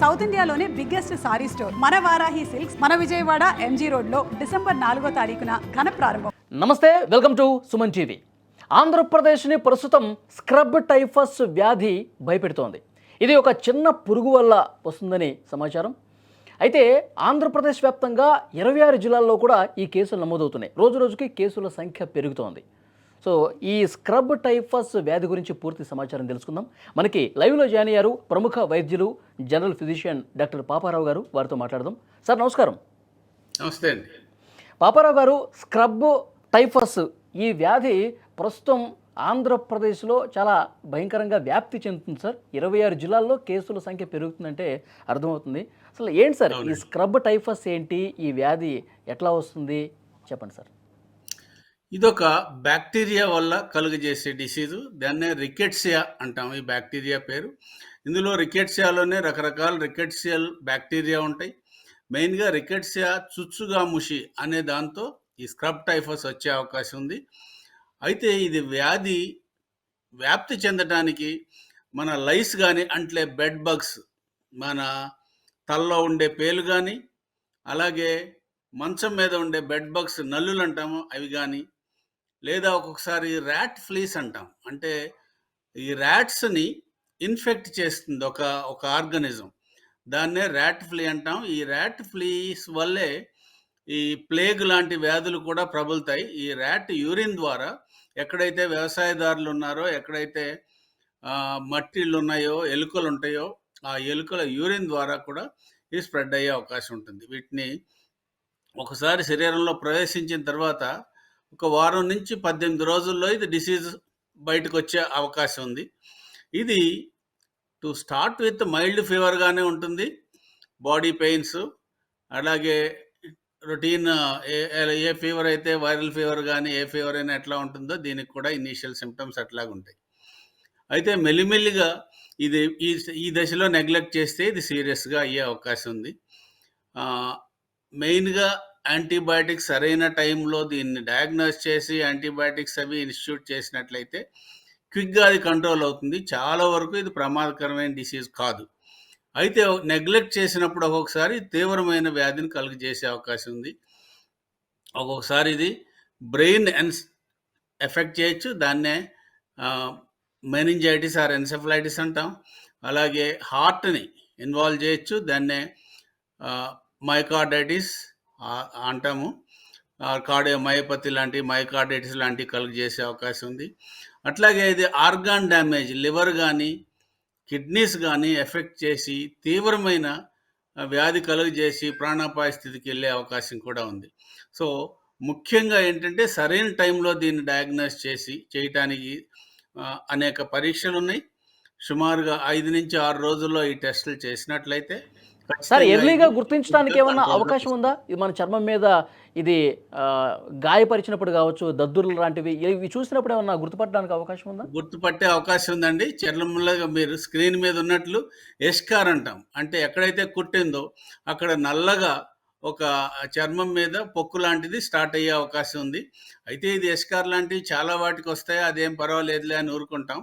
South ఇండియాలోనే biggest sorry store మన Varahi silks మన విజయవాడ ఎంజీ రోడ్ లో డిసెంబర్ 4వ తారీఖున ఘన ప్రారంభం. నమస్తే, వెల్కమ్ టు సుమన్ టీవీ. ఆంధ్రప్రదేశ్ని ప్రస్తుతం స్క్రబ్ టైఫస్ వ్యాధి భయపెడుతోంది. ఇది ఒక చిన్న పురుగు వల్ల వస్తుందని సమాచారం. అయితే ఆంధ్రప్రదేశ్ వ్యాప్తంగా 26 జిల్లాల్లో కూడా ఈ కేసులు నమోదవుతున్నాయి. రోజు రోజుకి కేసుల సంఖ్య పెరుగుతోంది. సో ఈ స్క్రబ్ టైఫస్ వ్యాధి గురించి పూర్తి సమాచారం తెలుసుకుందాం. మనకి లైవ్లో జాయిన్ అయ్యారు ప్రముఖ వైద్యులు, జనరల్ ఫిజిషియన్ డాక్టర్ పాపారావు గారు. వారితో మాట్లాడదాం. సార్ నమస్కారం. నమస్తే అండి. పాపారావు గారు, స్క్రబ్ టైఫస్ ఈ వ్యాధి ప్రస్తుతం ఆంధ్రప్రదేశ్లో చాలా భయంకరంగా వ్యాప్తి చెందుతుంది సార్. 26 జిల్లాల్లో కేసుల సంఖ్య పెరుగుతుందంటే అర్థమవుతుంది. అసలు ఏంటి సార్ ఈ స్క్రబ్ టైఫస్ ఏంటి, ఈ వ్యాధి ఎట్లా వస్తుంది చెప్పండి సార్. ఇదొక బ్యాక్టీరియా వల్ల కలుగజేసే డిసీజు. దాన్నే రికెట్సియా అంటాం. ఈ బ్యాక్టీరియా పేరు. ఇందులో రికెట్సియాలోనే రకరకాల రికెట్సియల్ బ్యాక్టీరియా ఉంటాయి. మెయిన్గా రికెట్సియా చుచ్చుగాముషి అనే దాంతో ఈ స్క్రబ్ టైఫస్ వచ్చే అవకాశం ఉంది. అయితే ఇది వ్యాప్తి చెందడానికి మన లైస్ కానీ, అంటే బెడ్ బగ్స్, మన తలలో ఉండే పేలు కానీ, అలాగే మంచం మీద ఉండే బెడ్ బగ్స్ నల్లులు అంటాము అవి కానీ, లేదా ఒక్కొక్కసారి ర్యాట్ ఫ్లీస్ అంటాం. అంటే ఈ ర్యాట్స్ని ఇన్ఫెక్ట్ చేస్తుంది ఒక ఆర్గనిజం. దాన్నే ర్యాట్ ఫ్లీ అంటాం. ఈ ర్యాట్ ఫ్లీస్ వల్లే ఈ ప్లేగ్ లాంటి వ్యాధులు కూడా ప్రబలుతాయి. ఈ ర్యాట్ యూరిన్ ద్వారా ఎక్కడైతే వ్యవసాయదారులు ఉన్నారో, ఎక్కడైతే మట్టిళ్ళు ఉన్నాయో, ఎలుకలు ఉంటాయో, ఆ ఎలుకల యూరిన్ ద్వారా కూడా ఇది స్ప్రెడ్ అయ్యే అవకాశం ఉంటుంది. వీటిని ఒకసారి శరీరంలో ప్రవేశించిన తర్వాత ఒక వారం నుంచి 18 రోజుల్లో ఇది డిసీజ్ బయటకు వచ్చే అవకాశం ఉంది. ఇది టు స్టార్ట్ విత్ మైల్డ్ ఫీవర్గానే ఉంటుంది. బాడీ పెయిన్స్, అలాగే రొటీన్ ఏ ఫీవర్ అయితే వైరల్ ఫీవర్ కానీ ఏ ఫీవర్ అయినా ఎట్లా ఉంటుందో దీనికి కూడా ఇనీషియల్ సిమ్టమ్స్ అట్లాగా ఉంటాయి. అయితే మెల్లిమెల్లిగా ఇది ఈ దశలో నెగ్లెక్ట్ చేస్తే ఇది సీరియస్గా అయ్యే అవకాశం ఉంది. మెయిన్గా యాంటీబయాటిక్స్ సరైన టైంలో దీన్ని డయాగ్నోస్ చేసి యాంటీబయాటిక్స్ అవి ఇన్స్టిట్యూట్ చేసినట్లయితే క్విక్గా అది కంట్రోల్ అవుతుంది. చాలా వరకు ఇది ప్రమాదకరమైన డిసీజ్ కాదు. అయితే నెగ్లెక్ట్ చేసినప్పుడు ఒక్కొక్కసారి తీవ్రమైన వ్యాధిని కలుగజేసే అవకాశం ఉంది. ఒక్కొక్కసారి ఇది బ్రెయిన్ ఎఫెక్ట్ చేయొచ్చు. దాన్నే మెనింజైటిస్ ఆర్ ఎన్సెఫలైటిస్ అంటాం. అలాగే హార్ట్ని ఇన్వాల్వ్ చేయొచ్చు. దాన్నే మైకార్డైటిస్ అంటాము. కార్డియోమయోపతి లాంటి, మైకార్డైటిస్ లాంటివి కలుగజేసే అవకాశం ఉంది. అట్లాగే ఇది ఆర్గాన్ డ్యామేజ్, లివర్ కానీ కిడ్నీస్ కానీ ఎఫెక్ట్ చేసి తీవ్రమైన వ్యాధి కలుగజేసి ప్రాణాపాయ స్థితికి వెళ్ళే అవకాశం కూడా ఉంది. సో ముఖ్యంగా ఏంటంటే సరైన టైంలో దీన్ని డయాగ్నోస్ చేయటానికి అనేక పరీక్షలు ఉన్నాయి. సుమారుగా 5 నుంచి 6 రోజుల్లో ఈ టెస్టులు చేసినట్లయితే సార్ ఎర్లీగా గుర్తించడానికి ఏమన్నా అవకాశం ఉందా? ఇది మన చర్మం మీద ఇది గాయపరిచినప్పుడు కావచ్చు, దద్దుర్లు లాంటివి ఇవి చూసినప్పుడు ఏమన్నా గుర్తుపట్టడానికి అవకాశం ఉందా? గుర్తుపట్టే అవకాశం ఉందండి. చర్మంలో మీరు స్క్రీన్ మీద ఉన్నట్లు ఎస్కార్ అంటాం. అంటే ఎక్కడైతే కుట్టిందో అక్కడ నల్లగా ఒక చర్మం మీద పొక్కు లాంటిది స్టార్ట్ అయ్యే అవకాశం ఉంది. అయితే ఇది ఎస్కార్ లాంటివి చాలా వాటికి వస్తాయి, అదేం పర్వాలేదులే అని ఊరుకుంటాం.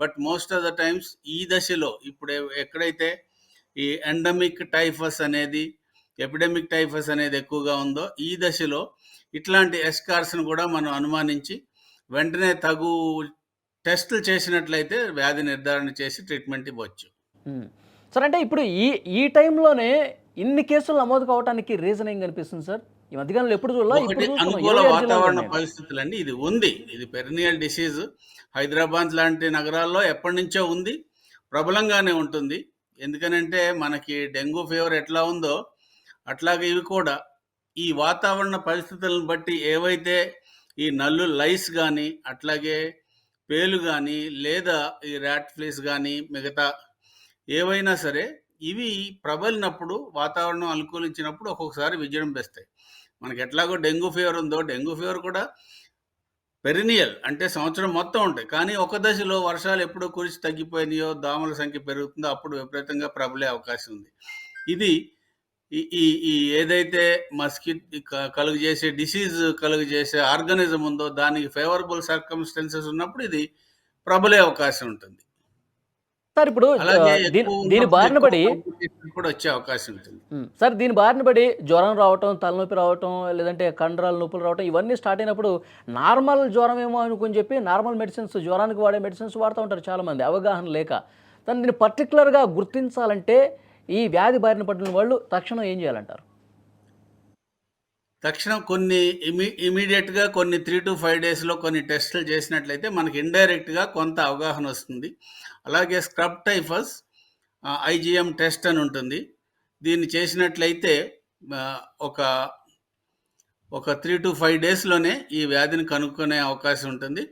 But most of the times ఈ దశలో ఇప్పుడు ఎక్కడైతే ఈ ఎండమిక్ టైఫస్ అనేది, ఎపిడమిక్ టైఫస్ అనేది ఎక్కువగా ఉందో ఈ దశలో ఇట్లాంటి ఎస్కార్స్ను కూడా మనం అనుమానించి వెంటనే తగు టెస్టులు చేసినట్లయితే వ్యాధి నిర్ధారణ చేసి ట్రీట్మెంట్ ఇవ్వచ్చు. సార్ అంటే ఇప్పుడు ఈ టైంలోనే ఇన్ని కేసులు నమోదు కావడానికి రీజన్ ఏం కనిపిస్తుంది సార్? ఈ మధ్యకాలంలో ఎప్పుడు ఒకటి అనుకూల వాతావరణ పరిస్థితులండి. ఇది పెరినియల్ డిసీజ్. హైదరాబాద్ లాంటి నగరాల్లో ఎప్పటి నుంచో ఉంది, ప్రబలంగానే ఉంటుంది. ఎందుకనంటే మనకి డెంగ్యూ ఫీవర్ ఎట్లా ఉందో అట్లాగే ఇవి కూడా ఈ వాతావరణ పరిస్థితులను బట్టి ఏవైతే ఈ నల్లు లైస్ కానీ, అట్లాగే పేలు కానీ, లేదా ఈ ర్యాట్ ఫ్లీస్ కానీ, మిగతా ఏవైనా సరే ఇవి ప్రబలినప్పుడు, వాతావరణం అనుకూలించినప్పుడు ఒక్కొక్కసారి విజృంభిస్తాయి. మనకి ఎట్లాగో డెంగ్యూ ఫీవర్ ఉందో డెంగ్యూ ఫీవర్ కూడా పెరినియల్ అంటే సంవత్సరం మొత్తం ఉంటాయి. కానీ ఒక దశలో వర్షాలు ఎప్పుడో కురిసి తగ్గిపోయినాయో, దోమల సంఖ్య పెరుగుతుందో అప్పుడు విపరీతంగా ప్రబలే అవకాశం ఉంది. ఇది ఈ ఏదైతే కలుగజేసే డిసీజ్ కలుగజేసే ఆర్గానిజం ఉందో దానికి ఫేవరబుల్ సర్కమ్స్టెన్సెస్ ఉన్నప్పుడు ఇది ప్రబలే అవకాశం ఉంటుంది. సార్ ఇప్పుడు దీని బారిన పడి కూడా వచ్చే అవకాశం ఉంటుంది. సార్ దీని బారిన పడి జ్వరం రావటం, తలనొప్పి రావటం, లేదంటే కండరాల నొప్పులు రావటం ఇవన్నీ స్టార్ట్ అయినప్పుడు నార్మల్ జ్వరం ఏమో అనుకుని చెప్పి నార్మల్ మెడిసిన్స్ జ్వరానికి వాడే మెడిసిన్స్ వాడుతూ ఉంటారు చాలామంది అవగాహన లేక. దీన్ని పర్టికులర్గా గుర్తించాలంటే ఈ వ్యాధి బారిన పడిన వాళ్ళు తక్షణం ఏం చేయాలంటారు? తక్షణం కొన్ని ఇమీడియట్‌గా కొన్ని 3-5 డేస్‌లో కొన్ని టెస్టులు చేసినట్లయితే మనకి ఇండైరెక్ట్‌గా కొంత అవగాహన వస్తుంది. అలాగే స్క్రబ్ టైఫస్ ఐజీఎం టెస్ట్ అని ఉంటుంది. దీన్ని చేసినట్లయితే ఆహ్, ఒక ఒక 3-5 డేస్‌లోనే ఈ వ్యాధిని కనుక్కునే అవకాశం ఉంటుంది.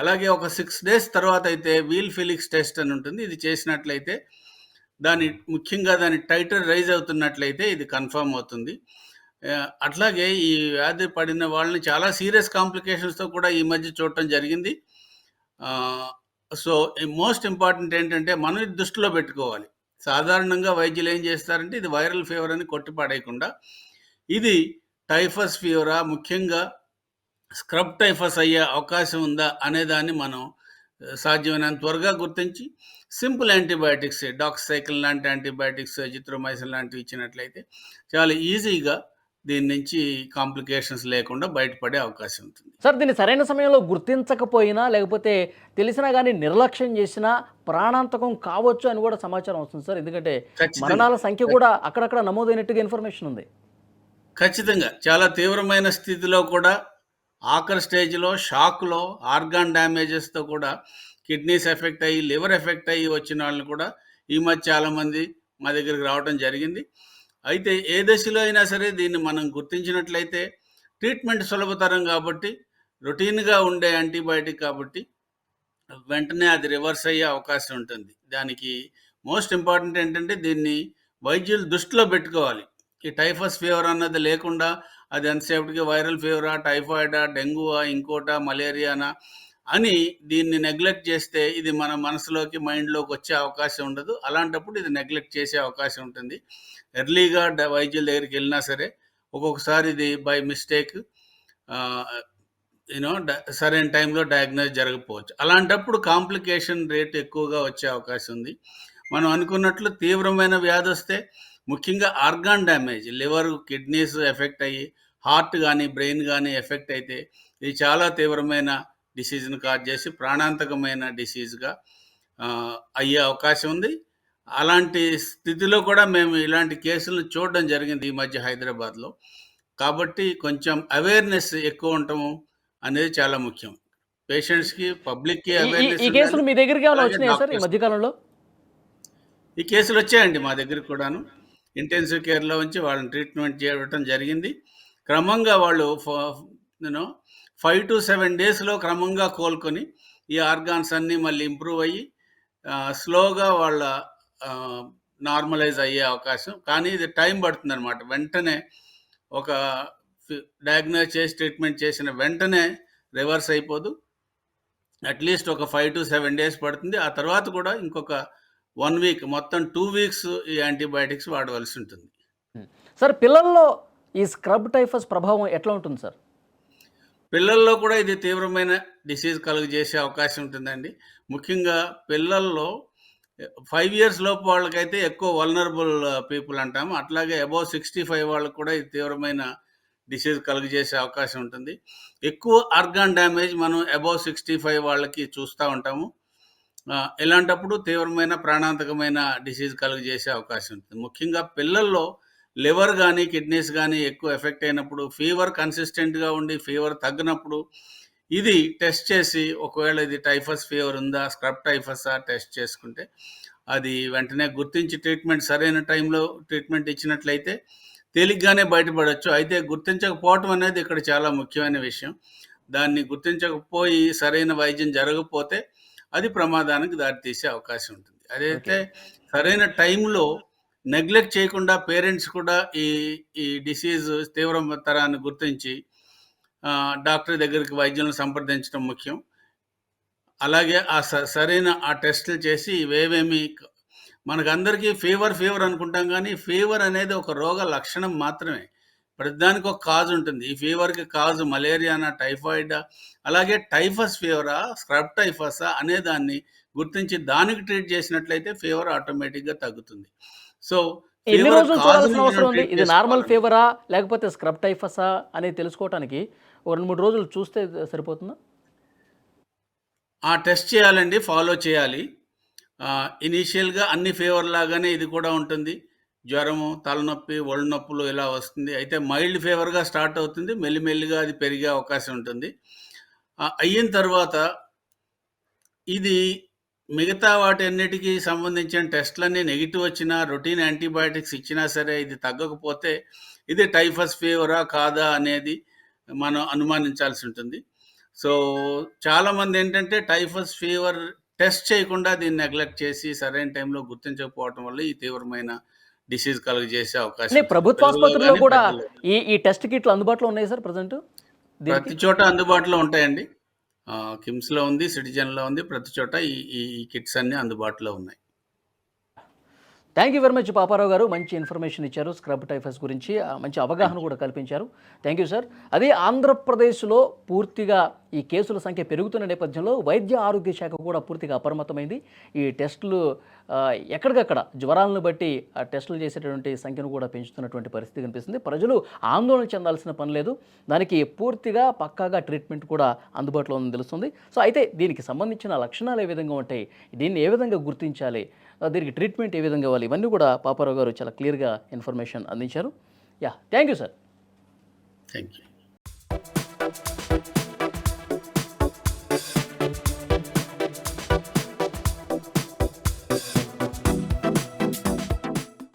అలాగే ఒక 6 డేస్ తర్వాత అయితే వీల్ ఫిలిక్స్ టెస్ట్ అని ఉంటుంది. ఇది చేసినట్లయితే ముఖ్యంగా దాని టైటర్ రైజ్ అవుతున్నట్లయితే ఇది కన్ఫర్మ్ అవుతుంది. అట్లాగే ఈ వ్యాధి పడిన వాళ్ళని చాలా సీరియస్ కాంప్లికేషన్స్‌తో కూడా ఈ మధ్య చూడటం జరిగింది. సో, మోస్ట్ ఇంపార్టెంట్ ఏంటంటే మనం ఇది దృష్టిలో పెట్టుకోవాలి. సాధారణంగా వైద్యులు ఏం చేస్తారంటే ఇది వైరల్ ఫీవర్ అని కొట్టి పడేయకుండా ఇది టైఫస్ ఫీవరా, ముఖ్యంగా స్క్రబ్ టైఫస్ అయ్యే అవకాశం ఉందా అనేదాన్ని మనం సాధ్యమైనంత త్వరగా గుర్తించి సింపుల్ యాంటీబయాటిక్స్ డాక్సైక్లిన్ లాంటి యాంటీబయాటిక్స్, ఎజిత్రోమైసిన్ లాంటివి ఇచ్చినట్లయితే చాలా ఈజీగా దీని నుంచి కాంప్లికేషన్స్ లేకుండా బయటపడే అవకాశం ఉంటుంది. సార్ దీన్ని సరైన సమయంలో గుర్తించకపోయినా లేకపోతే తెలిసినా కానీ నిర్లక్ష్యం చేసినా ప్రాణాంతకం కావచ్చు అని కూడా సమాచారం వస్తుంది సార్. ఎందుకంటే ఖచ్చితంగా. మరణాల సంఖ్య కూడా అక్కడక్కడ నమోదైనట్టుగా ఇన్ఫర్మేషన్ ఉంది. ఖచ్చితంగా. చాలా తీవ్రమైన స్థితిలో కూడా ఆఖరి స్టేజ్‌లో షాక్‌లో ఆర్గాన్ డ్యామేజెస్‌తో కూడా కిడ్నీస్ ఎఫెక్ట్ అయ్యి, లివర్ ఎఫెక్ట్ అయ్యి వచ్చిన వాళ్ళని కూడా ఈ మధ్య చాలామంది మా దగ్గరికి రావడం జరిగింది. అయితే ఏ దశలో అయినా సరే దీన్ని మనం గుర్తించినట్లయితే ట్రీట్మెంట్ సులభతరం కాబట్టి, రొటీన్‌గా ఉండే యాంటీబయాటిక్ కాబట్టి వెంటనే అది రివర్స్ అయ్యే అవకాశం ఉంటుంది. దానికి మోస్ట్ ఇంపార్టెంట్ ఏంటంటే దీన్ని వైద్యులు దృష్టిలో పెట్టుకోవాలి. ఈ టైఫస్ ఫీవర్ అన్నది లేకుండా అది ఎంతసేపటికి వైరల్ ఫీవరా, టైఫాయిడా, డెంగ్యూవా, ఇంకోటా, మలేరియానా అని దీన్ని నెగ్లెక్ట్ చేస్తే ఇది మన మనసులోకి, మైండ్‌లోకి వచ్చే అవకాశం ఉండదు. అలాంటప్పుడు ఇది నెగ్లెక్ట్ చేసే అవకాశం ఉంటుంది. ఎర్లీగా వైద్యుల దగ్గరికి వెళ్ళినా సరే ఒక్కొక్కసారి ఇది బై మిస్టేక్ సరైన టైంలో డయాగ్నోస్ జరగకపోవచ్చు. అలాంటప్పుడు కాంప్లికేషన్ రేట్ ఎక్కువగా వచ్చే అవకాశం ఉంది. మనం అనుకున్నట్లు తీవ్రమైన వ్యాధి వస్తే ముఖ్యంగా organ damage, liver, kidneys effect అయ్యి హార్ట్ కానీ బ్రెయిన్ కానీ ఎఫెక్ట్ అయితే ఇది చాలా తీవ్రమైన డిసీజ్‌ని కాజ్ చేసి ప్రాణాంతకమైన డిసీజ్‌గా అయ్యే అవకాశం ఉంది. అలాంటి స్థితిలో కూడా మేము ఇలాంటి కేసులను చూడడం జరిగింది ఈ మధ్య హైదరాబాద్‌లో. కాబట్టి కొంచెం అవేర్‌నెస్ ఎక్కువ ఉండటము అనేది చాలా ముఖ్యం. పేషెంట్స్‌కి, పబ్లిక్‌కి ఈ అవేర్‌నెస్ ఈ కేసులు మీ దగ్గరికి ఏమైనా అలాగే వచ్చినాయా సార్ ఈ డాక్టర్స్. మధ్యకాలంలో? ఈ కేసులు వచ్చాయండి మా దగ్గరికి కూడాను. ఇంటెన్సివ్ కేర్‌లో ఉంచి వాళ్ళని ట్రీట్మెంట్ చేయడం జరిగింది. క్రమంగా వాళ్ళు 5-7 డేస్‌లో క్రమంగా కోలుకొని ఈ ఆర్గాన్స్ అన్నీ మళ్ళీ ఇంప్రూవ్ అయ్యి స్లోగా వాళ్ళ నార్మలైజ్ అయ్యే అవకాశం. కానీ ఇది టైం పడుతుందనమాట. వెంటనే ఒక డయాగ్నోస్ చేసి ట్రీట్మెంట్ చేసిన వెంటనే రివర్స్ అయిపోదు. అట్‌లీస్ట్ ఒక 5-7 డేస్ పడుతుంది. ఆ తర్వాత కూడా ఇంకొక 1 వీక్, మొత్తం 2 వీక్స్ ఈ యాంటీబయాటిక్స్ వాడవలసి ఉంటుంది. సార్ పిల్లల్లో ఈ స్క్రబ్ టైఫస్ ప్రభావం ఎట్లా ఉంటుంది సార్? పిల్లల్లో కూడా ఇది తీవ్రమైన డిసీజ్ కలుగజేసే అవకాశం ఉంటుందండి. ముఖ్యంగా పిల్లల్లో 5 ఇయర్స్ లోపు వాళ్ళకైతే ఎక్కువ వల్నరబుల్ పీపుల్ అంటాము. అట్లాగే అబోవ్ 65 వాళ్ళకి కూడా ఇది తీవ్రమైన డిసీజ్ కలుగజేసే అవకాశం ఉంటుంది. ఎక్కువ ఆర్గాన్ డ్యామేజ్ మనం అబోవ్ 65 వాళ్ళకి చూస్తూ ఉంటాము. ఇలాంటప్పుడు తీవ్రమైన ప్రాణాంతకమైన డిసీజ్ కలుగజేసే అవకాశం ఉంటుంది. ముఖ్యంగా పిల్లల్లో లివర్ కానీ, కిడ్నీస్ కానీ ఎక్కువ ఎఫెక్ట్ అయినప్పుడు, ఫీవర్ కన్సిస్టెంట్‌గా ఉండి ఫీవర్ తగ్గనప్పుడు ఇది టెస్ట్ చేసి ఒకవేళ ఇది టైఫస్ ఫీవర్ ఉందా, స్క్రబ్ టైఫసా టెస్ట్ చేసుకుంటే అది వెంటనే గుర్తించి సరైన టైంలో ట్రీట్మెంట్ ఇచ్చినట్లయితే తేలిగ్గానే బయటపడొచ్చు. అయితే గుర్తించకపోవటం అనేది ఇక్కడ చాలా ముఖ్యమైన విషయం. దాన్ని గుర్తించకపోయి సరైన వైద్యం జరగకపోతే అది ప్రమాదానికి దారితీసే అవకాశం ఉంటుంది. అదైతే సరైన టైంలో నెగ్లెక్ట్ చేయకుండా పేరెంట్స్ కూడా ఈ ఈ డిసీజ్ తీవ్రతరాన్ని గుర్తించి డాక్టర్ దగ్గరికి వైద్యులను సంప్రదించడం ముఖ్యం. అలాగే సరైన టెస్టులు చేసి ఇవేవేమి మనకందరికీ ఫీవర్ అనుకుంటాం కానీ ఫీవర్ అనేది ఒక రోగ లక్షణం మాత్రమే. ప్రతిదానికి ఒక కాజ్ ఉంటుంది. ఈ ఫీవర్‌కి కాజ్ మలేరియానా, టైఫాయిడా, అలాగే టైఫస్ ఫీవరా, స్క్రబ్ టైఫసా అనేదాన్ని గుర్తించి దానికి ట్రీట్ చేసినట్లయితే ఫీవర్ ఆటోమేటిక్‌గా తగ్గుతుంది. సో, ఎన్ని ఫీవర్ రోజులు చూడాల్సిన కాజ్ని అవసరం మనం ఉంది? ట్రీట్ ఇది నార్మల్ చేసుకోవాలండి. ఫీవరా లేకపోతే స్క్రబ్ టైఫసా అనేది తెలుసుకోవటానికి ఒక 2-3 రోజులు చూస్తే సరిపోతుందా? ఆ టెస్ట్ చేయాలండి. ఫాలో చేయాలి. ఇనీషియల్‌గా అన్ని ఫీవర్ లాగానే ఇది కూడా ఉంటుంది. జ్వరము, తలనొప్పి, ఒళ్ళు నొప్పులు ఇలా వస్తుంది. అయితే మైల్డ్ ఫీవర్‌గా స్టార్ట్ అవుతుంది. మెల్లిమెల్లిగా అది పెరిగే అవకాశం ఉంటుంది. అయిన తర్వాత ఇది మిగతా వాటన్నిటికి సంబంధించిన టెస్ట్‌లన్నీ నెగెటివ్ వచ్చినా, రొటీన్ యాంటీబయాటిక్స్ ఇచ్చినా సరే ఇది తగ్గకపోతే ఇది టైఫస్ ఫీవరా? కాదా? అనేది మనం అనుమానించాల్సి ఉంటుంది. సో, చాలామందేంటంటే టైఫస్ ఫీవర్ టెస్ట్ చేయకుండా దీన్ని నెగ్లెక్ట్ చేసి సరైన టైంలో గుర్తించకపోవటం వల్ల ఈ తీవ్రమైన డిసీజ్ కలుగజేసే అవకాశం అంటే ఉంటుంది. ప్రభుత్వ పిల్లల్లో ఆసుపత్రుల్లో గాని, కూడా పెద్దల్లో గాని. ఈ టెస్ట్ కిట్లు అందుబాటులో ఉన్నాయి సార్ ప్రెజెంట్ దీనికి? ప్రతి చోట అందుబాటులో ఉంటాయండి. కిమ్స్‌లో ఉంది, సిటిజన్‌లో ఉంది. ప్రతి చోట ఈ ఈ ఈ కిట్స్ అన్నీ అందుబాటులో ఉన్నాయి. Thank you very much Paparao గారు. మంచి ఇన్ఫర్మేషన్ ఇచ్చారు స్క్రబ్ టైఫస్ గురించి. మంచి అవగాహన థాంక్ యూ. కూడా కల్పించారు. Thank you sir. అదే ఆంధ్రప్రదేశ్లో పూర్తిగా ఈ కేసుల సంఖ్య పెరుగుతున్న నేపథ్యంలో వైద్య ఆరోగ్య శాఖ కూడా పూర్తిగా అప్రమత్తమైంది. ఈ టెస్టులు ఎక్కడికక్కడ జ్వరాలను బట్టి ఆ టెస్టులు చేసేటటువంటి సంఖ్యను కూడా పెంచుతున్నటువంటి పరిస్థితి కనిపిస్తుంది. ప్రజలు ఆందోళన చెందాల్సిన పని లేదు. దానికి పూర్తిగా పక్కాగా ట్రీట్మెంట్ కూడా అందుబాటులో ఉందని తెలుస్తుంది. సో అయితే దీనికి సంబంధించిన లక్షణాలు ఏ విధంగా ఉంటాయి? దీన్ని ఏ విధంగా గుర్తించాలి? దీనికి ట్రీట్మెంట్ ఏ విధంగా ఇవ్వాలి? ఇవన్నీ కూడా పాపారావు గారు చాలా క్లియర్‌గా ఇన్ఫర్మేషన్ అందించారు. Thank you sir. Thank you.